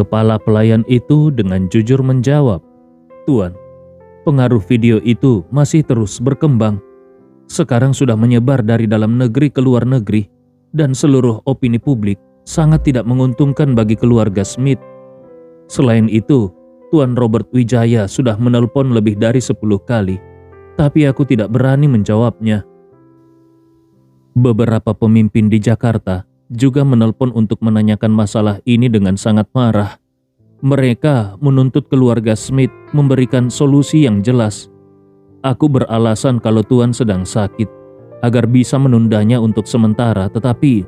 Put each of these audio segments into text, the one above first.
Kepala pelayan itu dengan jujur menjawab, "Tuan, pengaruh video itu masih terus berkembang. Sekarang sudah menyebar dari dalam negeri ke luar negeri, dan seluruh opini publik sangat tidak menguntungkan bagi keluarga Smith. Selain itu, Tuan Robert Wijaya sudah menelpon lebih dari 10 kali, tapi aku tidak berani menjawabnya." Beberapa pemimpin di Jakarta juga menelpon untuk menanyakan masalah ini dengan sangat marah. Mereka menuntut keluarga Smith memberikan solusi yang jelas. Aku beralasan kalau Tuan sedang sakit, agar bisa menundanya untuk sementara, tetapi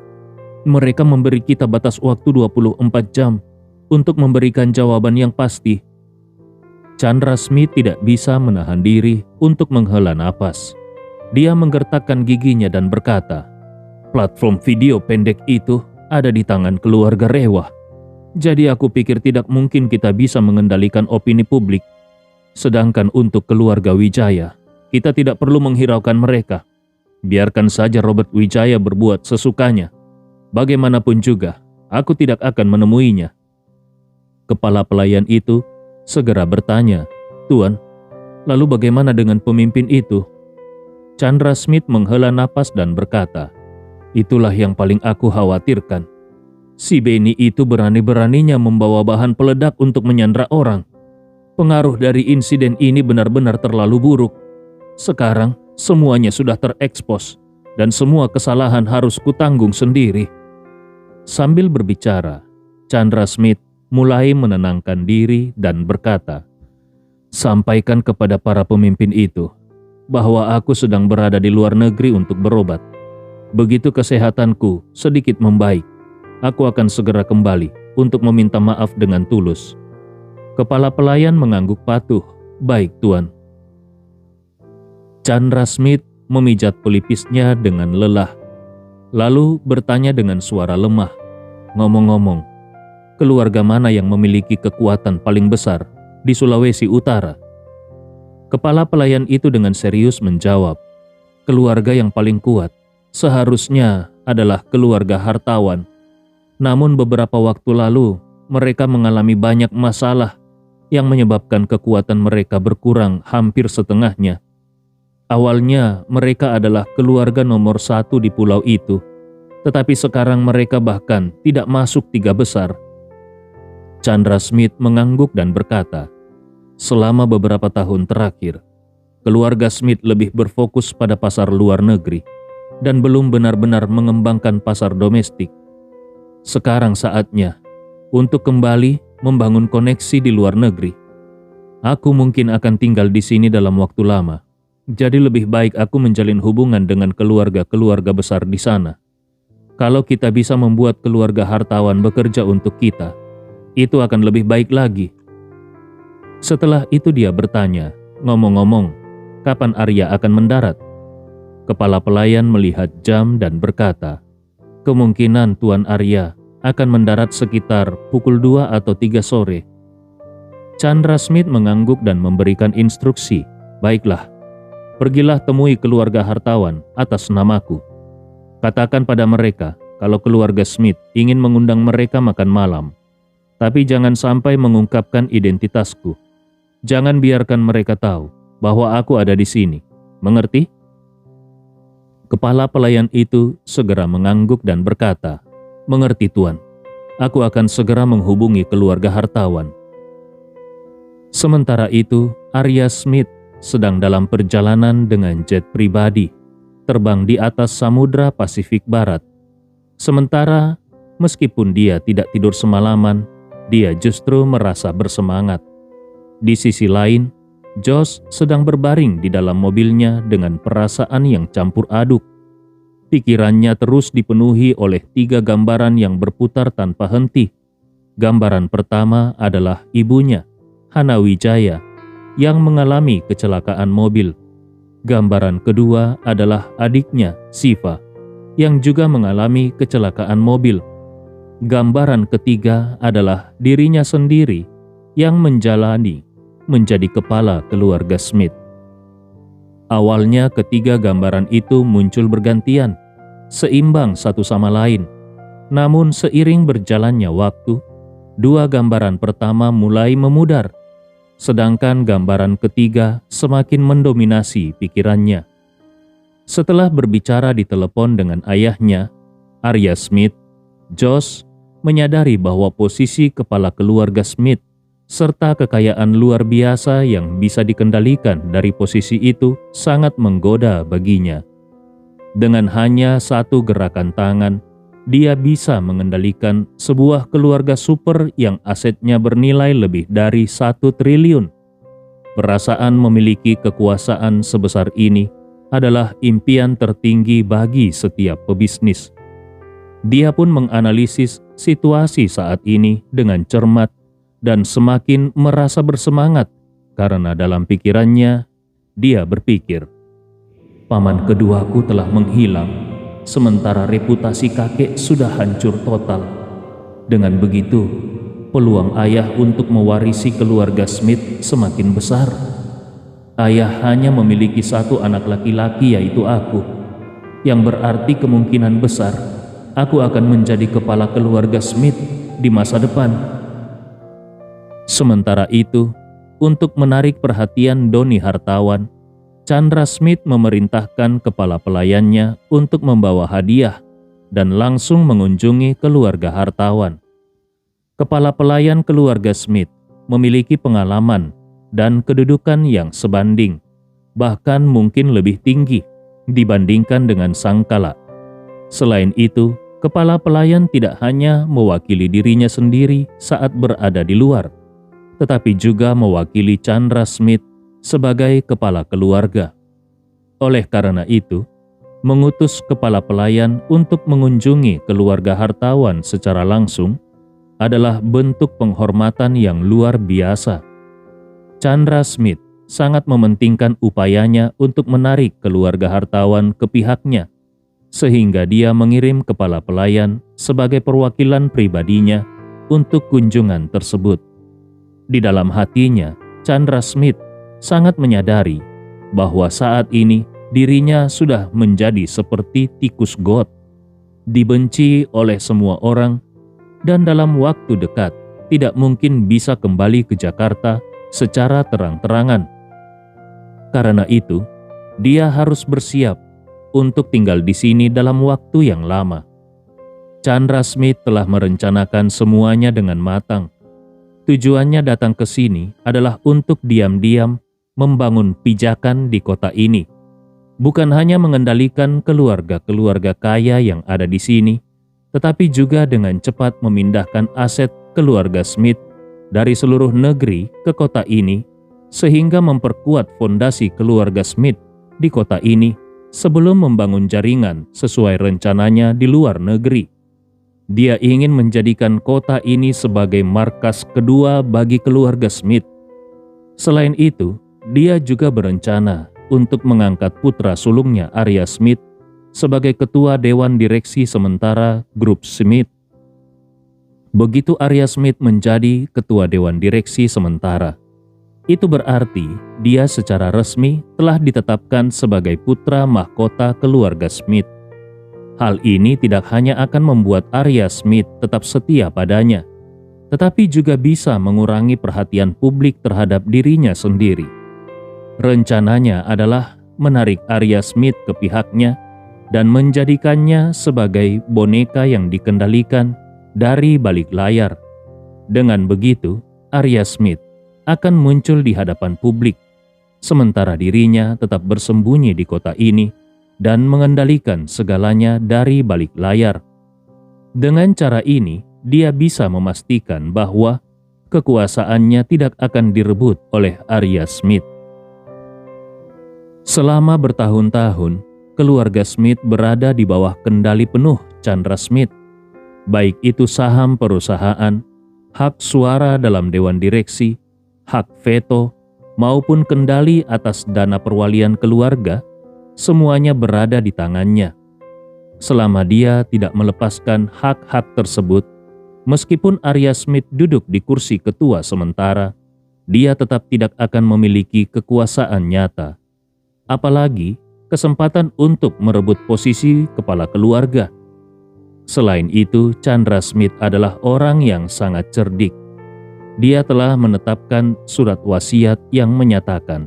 mereka memberi kita batas waktu 24 jam untuk memberikan jawaban yang pasti. Chandra Smith tidak bisa menahan diri untuk menghela napas. Dia menggertakkan giginya dan berkata, "Platform video pendek itu ada di tangan keluarga Rewah. Jadi aku pikir tidak mungkin kita bisa mengendalikan opini publik. Sedangkan untuk keluarga Wijaya, kita tidak perlu menghiraukan mereka. Biarkan saja Robert Wijaya berbuat sesukanya. Bagaimanapun juga, aku tidak akan menemuinya." Kepala pelayan itu segera bertanya, "Tuan, lalu bagaimana dengan pemimpin itu?" Chandra Smith menghela napas dan berkata, "Itulah yang paling aku khawatirkan. Si Benny itu berani-beraninya membawa bahan peledak untuk menyandra orang. Pengaruh dari insiden ini benar-benar terlalu buruk. Sekarang semuanya sudah terekspos dan semua kesalahan harus kutanggung sendiri." Sambil berbicara, Chandra Smith mulai menenangkan diri dan berkata, "Sampaikan kepada para pemimpin itu bahwa aku sedang berada di luar negeri untuk berobat. Begitu kesehatanku sedikit membaik, aku akan segera kembali untuk meminta maaf dengan tulus." Kepala pelayan mengangguk patuh, "Baik, Tuan." Chandra Smith memijat pelipisnya dengan lelah, lalu bertanya dengan suara lemah, "Ngomong-ngomong, keluarga mana yang memiliki kekuatan paling besar di Sulawesi Utara?" Kepala pelayan itu dengan serius menjawab, "Keluarga yang paling kuat seharusnya adalah keluarga hartawan. Namun beberapa waktu lalu mereka mengalami banyak masalah yang menyebabkan kekuatan mereka berkurang hampir setengahnya. Awalnya mereka adalah keluarga nomor 1 di pulau itu, tetapi sekarang mereka bahkan tidak masuk 3 besar." Chandra Smith mengangguk dan berkata, "Selama beberapa tahun terakhir, keluarga Smith lebih berfokus pada pasar luar negeri dan belum benar-benar mengembangkan pasar domestik. Sekarang saatnya untuk kembali membangun koneksi di luar negeri. Aku mungkin akan tinggal di sini dalam waktu lama, jadi lebih baik aku menjalin hubungan dengan keluarga-keluarga besar di sana. Kalau kita bisa membuat keluarga hartawan bekerja untuk kita, itu akan lebih baik lagi." Setelah itu dia bertanya, "Ngomong-ngomong, kapan Arya akan mendarat?" Kepala pelayan melihat jam dan berkata, "Kemungkinan Tuan Arya akan mendarat sekitar pukul 2 atau 3 sore." Chandra Smith mengangguk dan memberikan instruksi, "Baiklah, pergilah temui keluarga hartawan atas namaku. Katakan pada mereka kalau keluarga Smith ingin mengundang mereka makan malam. Tapi jangan sampai mengungkapkan identitasku. Jangan biarkan mereka tahu bahwa aku ada di sini. Mengerti?" Kepala pelayan itu segera mengangguk dan berkata, "Mengerti, Tuan. Aku akan segera menghubungi keluarga hartawan." Sementara itu, Arya Smith sedang dalam perjalanan dengan jet pribadi, terbang di atas Samudra Pasifik Barat. Sementara, meskipun dia tidak tidur semalaman, dia justru merasa bersemangat. Di sisi lain, Josh sedang berbaring di dalam mobilnya dengan perasaan yang campur aduk. Pikirannya terus dipenuhi oleh 3 gambaran yang berputar tanpa henti. Gambaran pertama adalah ibunya, Hana Wijaya, yang mengalami kecelakaan mobil. Gambaran kedua adalah adiknya, Siva, yang juga mengalami kecelakaan mobil. Gambaran ketiga adalah dirinya sendiri yang menjadi kepala keluarga Smith. Awalnya ketiga gambaran itu muncul bergantian, seimbang satu sama lain. Namun seiring berjalannya waktu, Dua gambaran pertama mulai memudar, sedangkan gambaran ketiga semakin mendominasi pikirannya. Setelah berbicara di telepon dengan ayahnya, Arya Smith, Josh menyadari bahwa posisi kepala keluarga Smith serta kekayaan luar biasa yang bisa dikendalikan dari posisi itu sangat menggoda baginya. Dengan hanya satu gerakan tangan, dia bisa mengendalikan sebuah keluarga super yang asetnya bernilai lebih dari 1 triliun. Perasaan memiliki kekuasaan sebesar ini adalah impian tertinggi bagi setiap pebisnis. Dia pun menganalisis situasi saat ini dengan cermat dan semakin merasa bersemangat karena dalam pikirannya dia berpikir, paman keduaku telah menghilang, sementara reputasi kakek sudah hancur total. Dengan begitu, peluang ayah untuk mewarisi keluarga Smith semakin besar. Ayah hanya memiliki satu anak laki-laki, yaitu aku, yang berarti kemungkinan besar aku akan menjadi kepala keluarga Smith di masa depan. Sementara itu, untuk menarik perhatian Doni hartawan, Chandra Smith memerintahkan kepala pelayannya untuk membawa hadiah dan langsung mengunjungi keluarga hartawan. Kepala pelayan keluarga Smith memiliki pengalaman dan kedudukan yang sebanding, bahkan mungkin lebih tinggi dibandingkan dengan sang kala. Selain itu, kepala pelayan tidak hanya mewakili dirinya sendiri saat berada di luar, tetapi juga mewakili Chandra Smith sebagai kepala keluarga. Oleh karena itu, mengutus kepala pelayan untuk mengunjungi keluarga hartawan secara langsung adalah bentuk penghormatan yang luar biasa. Chandra Smith sangat mementingkan upayanya untuk menarik keluarga hartawan ke pihaknya, sehingga dia mengirim kepala pelayan sebagai perwakilan pribadinya untuk kunjungan tersebut. Di dalam hatinya, Chandra Smith sangat menyadari bahwa saat ini dirinya sudah menjadi seperti tikus got, dibenci oleh semua orang, dan dalam waktu dekat tidak mungkin bisa kembali ke Jakarta secara terang-terangan. Karena itu, dia harus bersiap untuk tinggal di sini dalam waktu yang lama. Chandra Smith telah merencanakan semuanya dengan matang. Tujuannya datang ke sini adalah untuk diam-diam membangun pijakan di kota ini, bukan hanya mengendalikan keluarga-keluarga kaya yang ada di sini, tetapi juga dengan cepat memindahkan aset keluarga Smith dari seluruh negeri ke kota ini, sehingga memperkuat fondasi keluarga Smith di kota ini sebelum membangun jaringan sesuai rencananya di luar negeri. Dia ingin menjadikan kota ini sebagai markas kedua bagi keluarga Smith. Selain itu, dia juga berencana untuk mengangkat putra sulungnya Arya Smith sebagai ketua dewan direksi sementara grup Smith. Begitu Arya Smith menjadi ketua dewan direksi sementara, itu berarti dia secara resmi telah ditetapkan sebagai putra mahkota keluarga Smith. Hal ini tidak hanya akan membuat Arya Smith tetap setia padanya, tetapi juga bisa mengurangi perhatian publik terhadap dirinya sendiri. Rencananya adalah menarik Arya Smith ke pihaknya dan menjadikannya sebagai boneka yang dikendalikan dari balik layar. Dengan begitu, Arya Smith akan muncul di hadapan publik, sementara dirinya tetap bersembunyi di kota ini dan mengendalikan segalanya dari balik layar. Dengan cara ini, dia bisa memastikan bahwa kekuasaannya tidak akan direbut oleh Arya Smith. Selama bertahun-tahun, keluarga Smith berada di bawah kendali penuh Chandra Smith, baik itu saham perusahaan, hak suara dalam dewan direksi, hak veto, maupun kendali atas dana perwalian keluarga, semuanya berada di tangannya. Selama dia tidak melepaskan hak-hak tersebut, meskipun Arya Smith duduk di kursi ketua sementara, dia tetap tidak akan memiliki kekuasaan nyata, apalagi kesempatan untuk merebut posisi kepala keluarga. Selain itu, Chandra Smith adalah orang yang sangat cerdik. Dia telah menetapkan surat wasiat yang menyatakan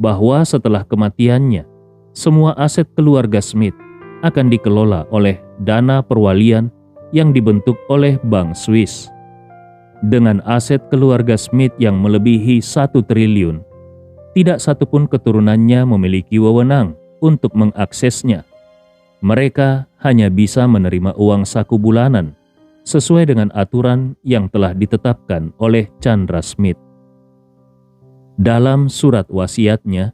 bahwa setelah kematiannya, semua aset keluarga Smith akan dikelola oleh dana perwalian yang dibentuk oleh Bank Swiss. Dengan aset keluarga Smith yang melebihi 1 triliun, tidak satupun keturunannya memiliki wewenang untuk mengaksesnya. Mereka hanya bisa menerima uang saku bulanan sesuai dengan aturan yang telah ditetapkan oleh Chandra Smith. Dalam surat wasiatnya,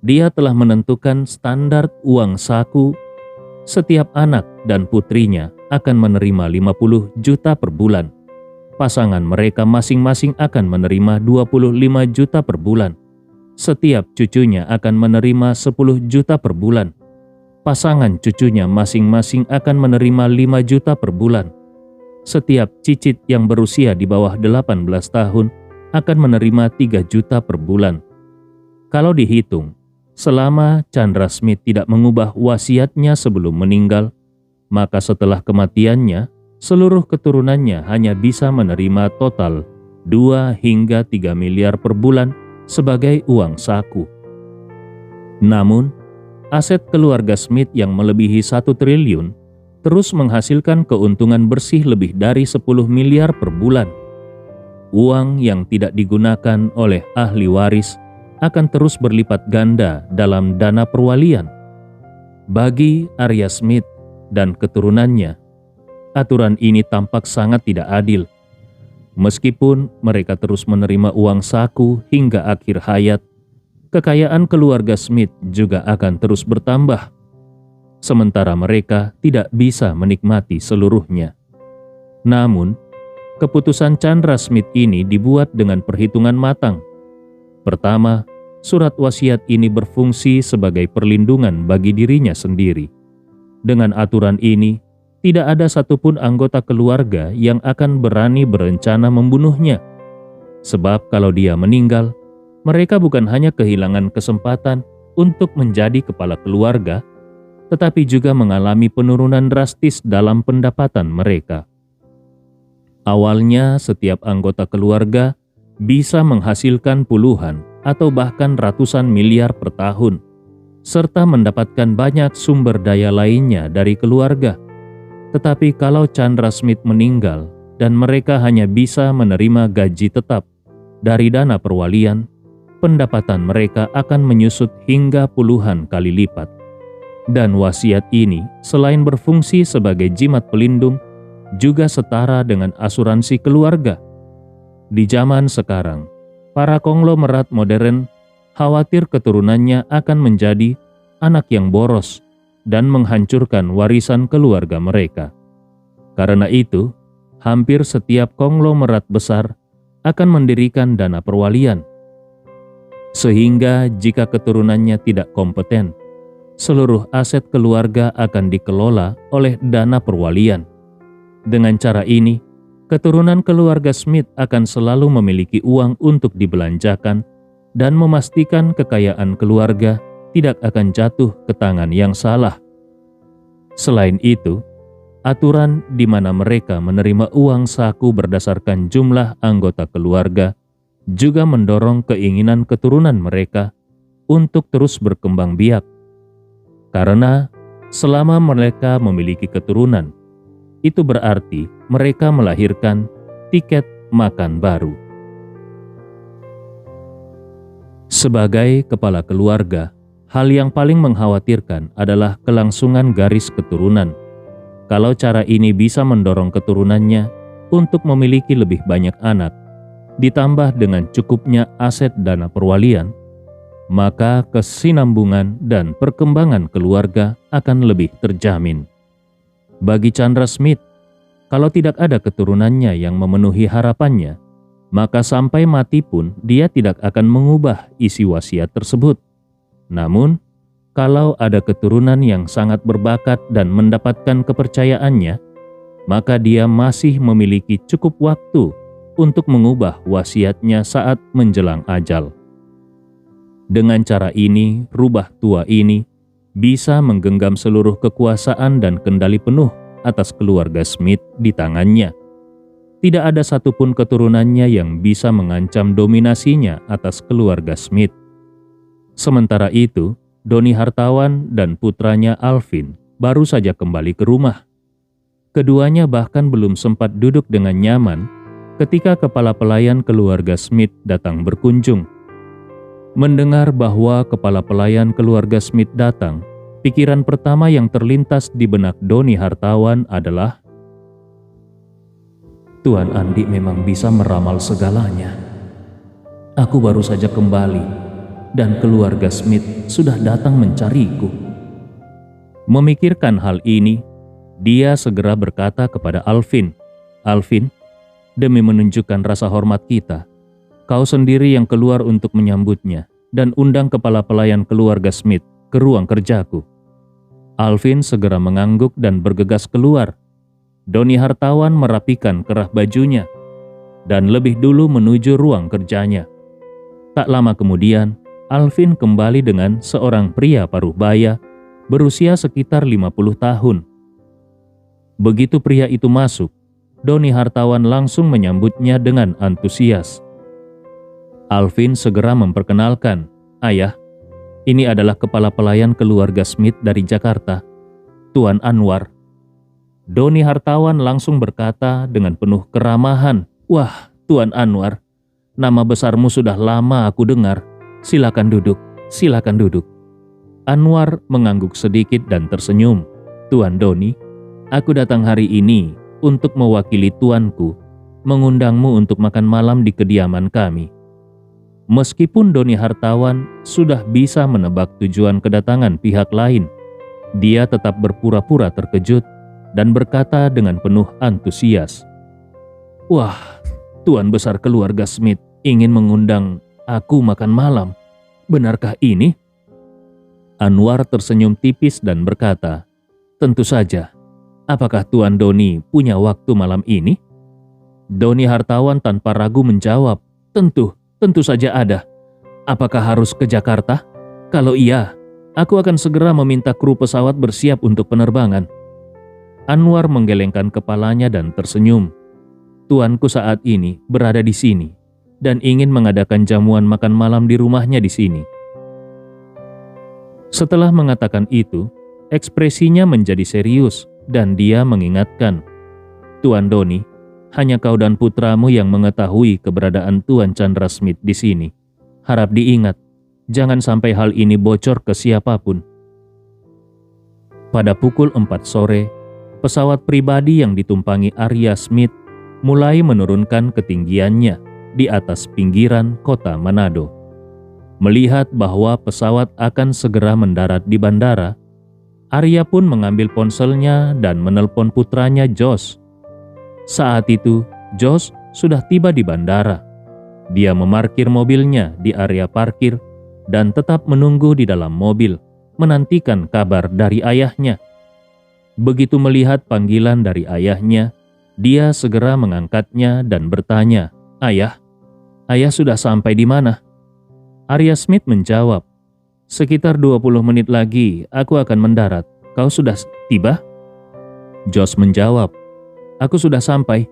dia telah menentukan standar uang saku. Setiap anak dan putrinya akan menerima 50 juta per bulan. Pasangan mereka masing-masing akan menerima 25 juta per bulan. Setiap cucunya akan menerima 10 juta per bulan. Pasangan cucunya masing-masing akan menerima 5 juta per bulan. Setiap cicit yang berusia di bawah 18 tahun akan menerima 3 juta per bulan. Kalau dihitung, selama Chandra Smith tidak mengubah wasiatnya sebelum meninggal, maka setelah kematiannya, seluruh keturunannya hanya bisa menerima total 2 hingga 3 miliar per bulan sebagai uang saku. Namun, aset keluarga Smith yang melebihi 1 triliun terus menghasilkan keuntungan bersih lebih dari 10 miliar per bulan. Uang yang tidak digunakan oleh ahli waris akan terus berlipat ganda dalam dana perwalian. Bagi Arya Smith dan keturunannya, aturan ini tampak sangat tidak adil. Meskipun mereka terus menerima uang saku hingga akhir hayat, kekayaan keluarga Smith juga akan terus bertambah, sementara mereka tidak bisa menikmati seluruhnya. Namun, keputusan Chandra Smith ini dibuat dengan perhitungan matang. Pertama, surat wasiat ini berfungsi sebagai perlindungan bagi dirinya sendiri. Dengan aturan ini, tidak ada satupun anggota keluarga yang akan berani berencana membunuhnya. Sebab kalau dia meninggal, mereka bukan hanya kehilangan kesempatan untuk menjadi kepala keluarga, tetapi juga mengalami penurunan drastis dalam pendapatan mereka. Awalnya, setiap anggota keluarga bisa menghasilkan puluhan atau bahkan ratusan miliar per tahun, serta mendapatkan banyak sumber daya lainnya dari keluarga. Tetapi kalau Chandra Smith meninggal dan mereka hanya bisa menerima gaji tetap dari dana perwalian, pendapatan mereka akan menyusut hingga puluhan kali lipat. Dan wasiat ini selain berfungsi sebagai jimat pelindung, juga setara dengan asuransi keluarga. Di zaman sekarang, para konglomerat modern khawatir keturunannya akan menjadi anak yang boros dan menghancurkan warisan keluarga mereka. Karena itu, hampir setiap konglomerat besar akan mendirikan dana perwalian. Sehingga jika keturunannya tidak kompeten, seluruh aset keluarga akan dikelola oleh dana perwalian. Dengan cara ini, keturunan keluarga Smith akan selalu memiliki uang untuk dibelanjakan dan memastikan kekayaan keluarga tidak akan jatuh ke tangan yang salah. Selain itu, aturan di mana mereka menerima uang saku berdasarkan jumlah anggota keluarga juga mendorong keinginan keturunan mereka untuk terus berkembang biak. Karena selama mereka memiliki keturunan, itu berarti mereka melahirkan tiket makan baru. Sebagai kepala keluarga, hal yang paling mengkhawatirkan adalah kelangsungan garis keturunan. Kalau cara ini bisa mendorong keturunannya untuk memiliki lebih banyak anak, ditambah dengan cukupnya aset dana perwalian, maka kesinambungan dan perkembangan keluarga akan lebih terjamin. Bagi Chandra Smith, kalau tidak ada keturunannya yang memenuhi harapannya, maka sampai mati pun dia tidak akan mengubah isi wasiat tersebut. Namun, kalau ada keturunan yang sangat berbakat dan mendapatkan kepercayaannya, maka dia masih memiliki cukup waktu untuk mengubah wasiatnya saat menjelang ajal. Dengan cara ini, rubah tua ini bisa menggenggam seluruh kekuasaan dan kendali penuh atas keluarga Smith di tangannya. Tidak ada satupun keturunannya yang bisa mengancam dominasinya atas keluarga Smith. Sementara itu, Doni Hartawan dan putranya Alvin baru saja kembali ke rumah. Keduanya bahkan belum sempat duduk dengan nyaman ketika kepala pelayan keluarga Smith datang berkunjung. Mendengar bahwa kepala pelayan keluarga Smith datang, pikiran pertama yang terlintas di benak Doni Hartawan adalah, Tuan Andi memang bisa meramal segalanya. Aku baru saja kembali, dan keluarga Smith sudah datang mencariku. Memikirkan hal ini, dia segera berkata kepada Alvin, Alvin, demi menunjukkan rasa hormat kita, kau sendiri yang keluar untuk menyambutnya dan undang kepala pelayan keluarga Smith ke ruang kerjaku. Alvin segera mengangguk dan bergegas keluar. Doni Hartawan merapikan kerah bajunya dan lebih dulu menuju ruang kerjanya. Tak lama kemudian, Alvin kembali dengan seorang pria paruh baya berusia sekitar 50 tahun. Begitu pria itu masuk, Doni Hartawan langsung menyambutnya dengan antusias. Alvin segera memperkenalkan, Ayah, ini adalah kepala pelayan keluarga Smith dari Jakarta, Tuan Anwar. Doni Hartawan langsung berkata dengan penuh keramahan, Wah, Tuan Anwar, nama besarmu sudah lama aku dengar. Silakan duduk, silakan duduk. Anwar mengangguk sedikit dan tersenyum. Tuan Doni, aku datang hari ini untuk mewakili tuanku, mengundangmu untuk makan malam di kediaman kami. Meskipun Doni Hartawan sudah bisa menebak tujuan kedatangan pihak lain, dia tetap berpura-pura terkejut dan berkata dengan penuh antusias, Wah, Tuan besar keluarga Smith ingin mengundang aku makan malam. Benarkah ini? Anwar tersenyum tipis dan berkata, Tentu saja. Apakah Tuan Doni punya waktu malam ini? Doni Hartawan tanpa ragu menjawab, Tentu saja ada. Apakah harus ke Jakarta? Kalau iya, aku akan segera meminta kru pesawat bersiap untuk penerbangan. Anwar menggelengkan kepalanya dan tersenyum. Tuanku saat ini berada di sini dan ingin mengadakan jamuan makan malam di rumahnya di sini. Setelah mengatakan itu, ekspresinya menjadi serius dan dia mengingatkan, Tuan Doni, hanya kau dan putramu yang mengetahui keberadaan Tuan Chandra Smith di sini. Harap diingat, jangan sampai hal ini bocor ke siapapun. Pada pukul 4 sore, pesawat pribadi yang ditumpangi Arya Smith mulai menurunkan ketinggiannya di atas pinggiran kota Manado. Melihat bahwa pesawat akan segera mendarat di bandara, Arya pun mengambil ponselnya dan menelpon putranya Josh. Saat itu, Josh sudah tiba di bandara. Dia memarkir mobilnya di area parkir dan tetap menunggu di dalam mobil, menantikan kabar dari ayahnya. Begitu melihat panggilan dari ayahnya, dia segera mengangkatnya dan bertanya, Ayah sudah sampai di mana? Arya Smith menjawab, Sekitar 20 menit lagi aku akan mendarat. Kau sudah tiba? Josh menjawab, Aku sudah sampai.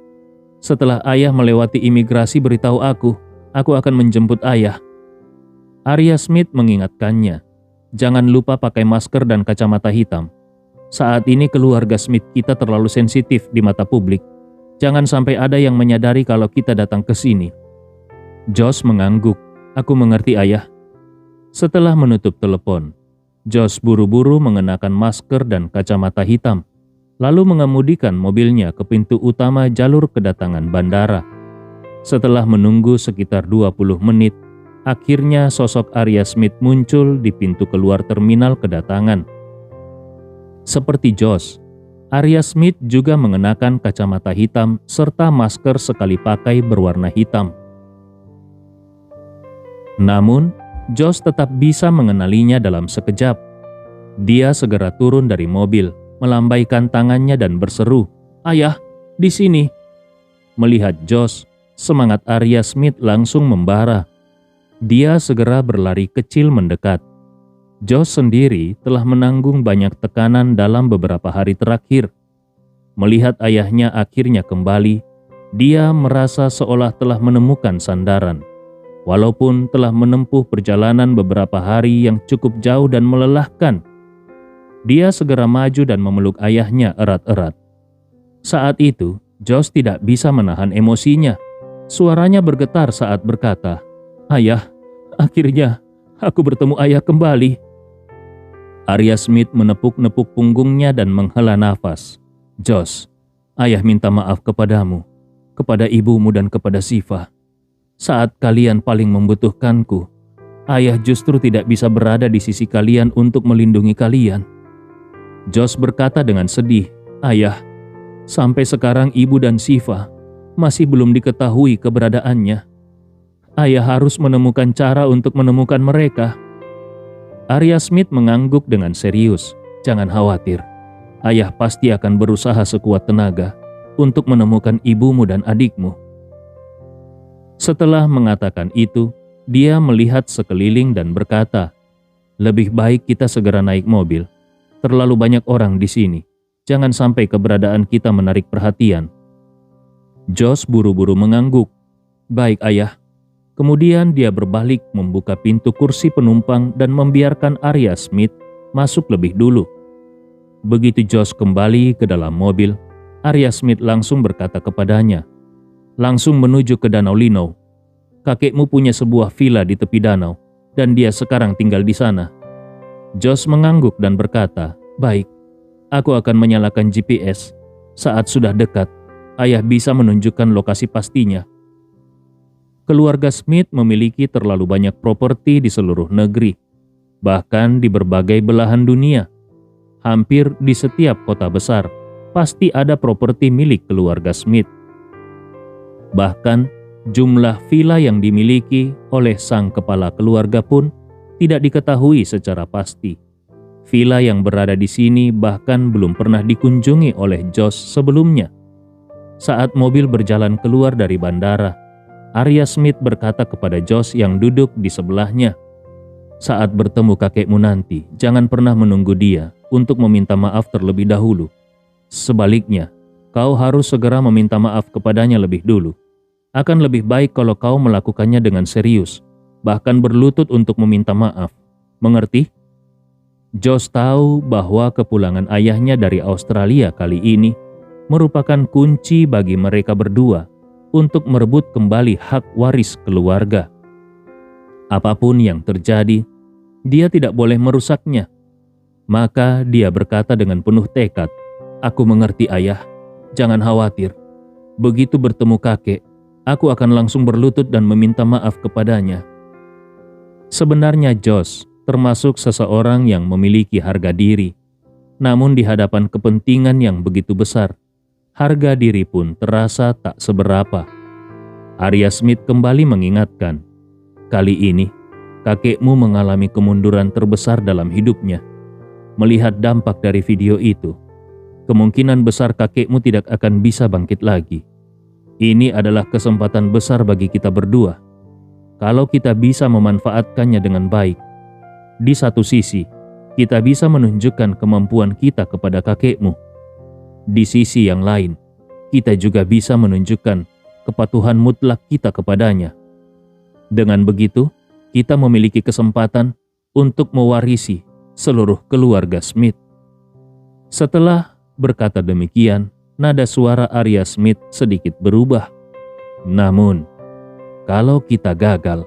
Setelah ayah melewati imigrasi beritahu aku akan menjemput ayah. Arya Smith mengingatkannya, Jangan lupa pakai masker dan kacamata hitam. Saat ini keluarga Smith kita terlalu sensitif di mata publik. Jangan sampai ada yang menyadari kalau kita datang ke sini. Josh mengangguk. Aku mengerti ayah. Setelah menutup telepon, Josh buru-buru mengenakan masker dan kacamata hitam, lalu mengemudikan mobilnya ke pintu utama jalur kedatangan bandara. Setelah menunggu sekitar 20 menit, akhirnya sosok Arya Smith muncul di pintu keluar terminal kedatangan. Seperti Josh, Arya Smith juga mengenakan kacamata hitam serta masker sekali pakai berwarna hitam. Namun, Josh tetap bisa mengenalinya dalam sekejap. Dia segera turun dari mobil, melambaikan tangannya dan berseru, "Ayah, di sini." Melihat Josh, semangat Arya Smith langsung membara. Dia segera berlari kecil mendekat. Josh sendiri telah menanggung banyak tekanan dalam beberapa hari terakhir. Melihat ayahnya akhirnya kembali, dia merasa seolah telah menemukan sandaran. Walaupun telah menempuh perjalanan beberapa hari yang cukup jauh dan melelahkan, dia segera maju dan memeluk ayahnya erat-erat. Saat itu, Josh tidak bisa menahan emosinya. Suaranya bergetar saat berkata, "Ayah, akhirnya aku bertemu ayah kembali." Arya Smith menepuk-nepuk punggungnya dan menghela nafas. "Josh, ayah minta maaf kepadamu, kepada ibumu dan kepada Siva. Saat kalian paling membutuhkanku, ayah justru tidak bisa berada di sisi kalian untuk melindungi kalian." Josh berkata dengan sedih, "Ayah, sampai sekarang ibu dan Siva masih belum diketahui keberadaannya. Ayah harus menemukan cara untuk menemukan mereka." Arya Smith mengangguk dengan serius. "Jangan khawatir. Ayah pasti akan berusaha sekuat tenaga untuk menemukan ibumu dan adikmu." Setelah mengatakan itu, dia melihat sekeliling dan berkata, "Lebih baik kita segera naik mobil. Terlalu banyak orang di sini. Jangan sampai keberadaan kita menarik perhatian." Josh buru-buru mengangguk. "Baik, ayah." Kemudian dia berbalik membuka pintu kursi penumpang dan membiarkan Arya Smith masuk lebih dulu. Begitu Josh kembali ke dalam mobil, Arya Smith langsung berkata kepadanya, "Langsung menuju ke Danau Lino. Kakekmu punya sebuah villa di tepi danau, dan dia sekarang tinggal di sana." Josh mengangguk dan berkata, "Baik, aku akan menyalakan GPS. Saat sudah dekat, ayah bisa menunjukkan lokasi pastinya." Keluarga Smith memiliki terlalu banyak properti di seluruh negeri, bahkan di berbagai belahan dunia. Hampir di setiap kota besar, pasti ada properti milik keluarga Smith. Bahkan, jumlah villa yang dimiliki oleh sang kepala keluarga pun tidak diketahui secara pasti. Villa yang berada di sini bahkan belum pernah dikunjungi oleh Josh sebelumnya. Saat mobil berjalan keluar dari bandara, Arya Smith berkata kepada Josh yang duduk di sebelahnya, "Saat bertemu kakekmu nanti, jangan pernah menunggu dia untuk meminta maaf terlebih dahulu. Sebaliknya, kau harus segera meminta maaf kepadanya lebih dulu. Akan lebih baik kalau kau melakukannya dengan serius, bahkan berlutut untuk meminta maaf. Mengerti?" Josh tahu bahwa kepulangan ayahnya dari Australia kali ini merupakan kunci bagi mereka berdua untuk merebut kembali hak waris keluarga. Apapun yang terjadi, dia tidak boleh merusaknya. Maka dia berkata dengan penuh tekad, "Aku mengerti, ayah. Jangan khawatir. Begitu bertemu kakek, aku akan langsung berlutut dan meminta maaf kepadanya." Sebenarnya Josh termasuk seseorang yang memiliki harga diri. Namun di hadapan kepentingan yang begitu besar, harga diri pun terasa tak seberapa. Arya Smith kembali mengingatkan, "Kali ini, kakekmu mengalami kemunduran terbesar dalam hidupnya. Melihat dampak dari video itu, kemungkinan besar kakekmu tidak akan bisa bangkit lagi. Ini adalah kesempatan besar bagi kita berdua. Kalau kita bisa memanfaatkannya dengan baik, di satu sisi, kita bisa menunjukkan kemampuan kita kepada kakekmu. Di sisi yang lain, kita juga bisa menunjukkan kepatuhan mutlak kita kepadanya. Dengan begitu, kita memiliki kesempatan untuk mewarisi seluruh keluarga Smith." Setelah berkata demikian, nada suara Arya Smith sedikit berubah. "Namun, kalau kita gagal,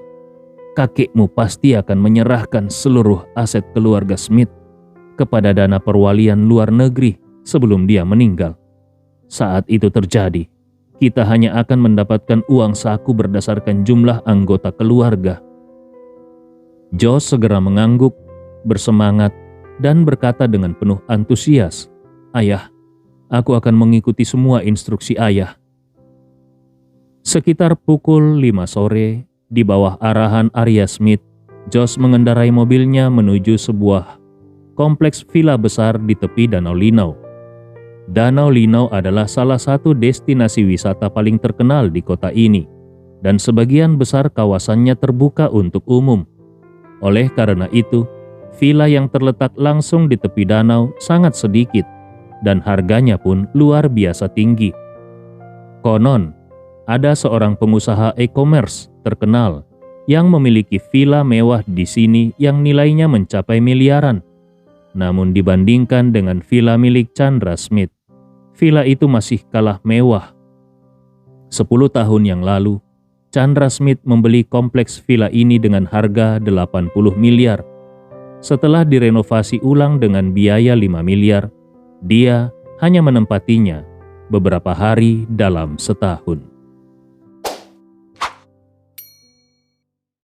kakekmu pasti akan menyerahkan seluruh aset keluarga Smith kepada dana perwalian luar negeri sebelum dia meninggal. Saat itu terjadi, kita hanya akan mendapatkan uang saku berdasarkan jumlah anggota keluarga." Josh segera mengangguk, bersemangat, dan berkata dengan penuh antusias, "Ayah, aku akan mengikuti semua instruksi ayah." Sekitar pukul 5 sore, di bawah arahan Arya Smith, Josh mengendarai mobilnya menuju sebuah kompleks villa besar di tepi Danau Lino. Danau Lino adalah salah satu destinasi wisata paling terkenal di kota ini, dan sebagian besar kawasannya terbuka untuk umum. Oleh karena itu, villa yang terletak langsung di tepi danau sangat sedikit. dan harganya pun luar biasa tinggi. Konon, ada seorang pengusaha e-commerce terkenal yang memiliki villa mewah di sini yang nilainya mencapai miliaran. Namun dibandingkan dengan villa milik Chandra Smith, villa itu masih kalah mewah. 10 tahun yang lalu, Chandra Smith membeli kompleks villa ini dengan harga 80 miliar. Setelah direnovasi ulang dengan biaya 5 miliar, dia hanya menempatinya beberapa hari dalam setahun.